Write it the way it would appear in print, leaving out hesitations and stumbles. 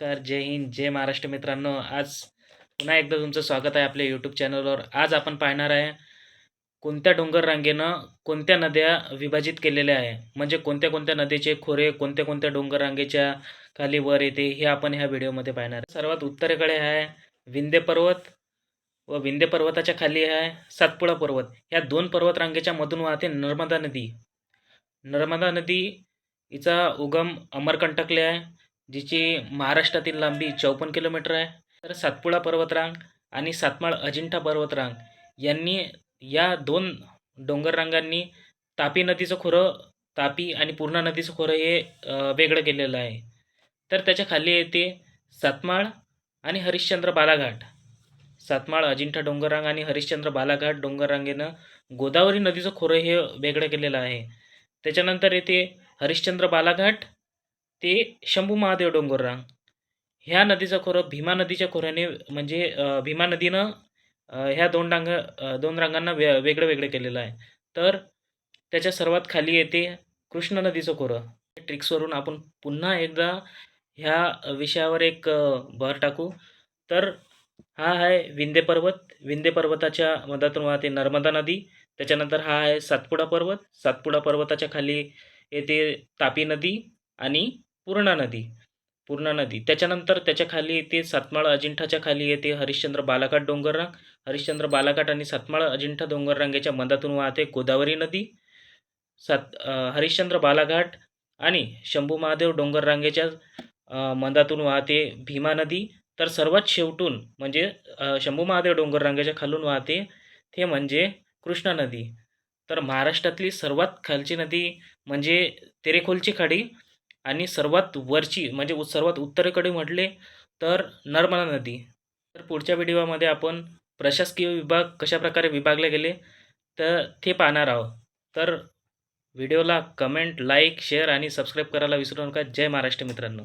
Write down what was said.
नमस्कार, जय हिंद, जय महाराष्ट्र मित्रांनो. आज पुन्हा एकदा तुमचं स्वागत आहे आपल्या यूट्यूब चॅनलवर. आज आपण पाहणार आहे कोणत्या डोंगर रांगेनं कोणत्या नद्या विभाजित केलेल्या आहे, म्हणजे कोणत्या कोणत्या नदीचे खोरे कोणत्या कोणत्या डोंगर रांगेच्या खाली वर येते, हे आपण ह्या व्हिडिओमध्ये पाहणार आहे. सर्वात उत्तरेकडे आहे विंध्य पर्वत व विंध्य पर्वताच्या खाली आहे सातपुडा पर्वत. ह्या दोन पर्वत रांगेच्या मधून वाहते नर्मदा नदी. नर्मदा नदी हिचा उगम अमरकंटकले आहे, जिची महाराष्ट्रातील लांबी 54 किलोमीटर आहे. तर सातपुडा पर्वतरांग आणि सातमाळ अजिंठा पर्वतरांग यांनी या दोन डोंगर रांगांनी तापी नदीचं खोरं, तापी आणि पूर्णा नदीचं खोरं हे वेगळं केलेलं आहे. तर त्याच्या खाली येते सातमाळ आणि हरिश्चंद्र बालाघाट. सातमाळ अजिंठा डोंगररांग आणि हरिश्चंद्र बालाघाट डोंगररांगेनं गोदावरी नदीचं खोरं हे वेगळं केलेलं आहे. त्याच्यानंतर येते हरिश्चंद्र बालाघाट ते शंभू महादेव डोंगररांग. ह्या नदीचं खोरं भीमा नदीच्या खोऱ्याने, म्हणजे भीमा नदीनं ह्या दोन रांगांना वेगळं वेगळं केलेलं आहे. तर त्याच्या सर्वात खाली येते कृष्ण नदीचं खोरं. ट्रिक्सवरून आपण पुन्हा एकदा ह्या विषयावर एक भर टाकू. तर हा आहे विंध्य पर्वत. विंध्य पर्वताच्या मधातून वाहते नर्मदा नदी. त्याच्यानंतर हा आहे सातपुडा पर्वत. सातपुडा पर्वताच्या खाली येते तापी नदी आणि पूर्णा नदी. त्याच्यानंतर त्याच्या खाली येते सातमाळ अजिंठाच्या खाली येते हरिश्चंद्र बालाघाट डोंगररांग. हरिश्चंद्र बालाघाट आणि सातमाळ अजिंठा डोंगररांगेच्या मधातून वाहते गोदावरी नदी. हरिश्चंद्र बालाघाट आणि शंभू महादेव डोंगररांगेच्या मधातून वाहते भीमा नदी. तर सर्वात शेवटून म्हणजे शंभू महादेव डोंगररांगेच्या खालून वाहते ते म्हणजे कृष्णा नदी. तर महाराष्ट्रातली सर्वात खालची नदी म्हणजे तेरेखोलची खाडी आणि सर्वात वरची म्हणजे सर्वात उत्तरेकडे म्हटले तर नर्मदा नदी. तर पुढच्या व्हिडिओमध्ये आपण प्रशासकीय विभाग कशाप्रकारे विभागले गेले तर ते पाहणार आहोत. तर व्हिडिओला कमेंट, लाईक, शेअर आणि सबस्क्राईब करायला विसरू नका. जय महाराष्ट्र मित्रांनो.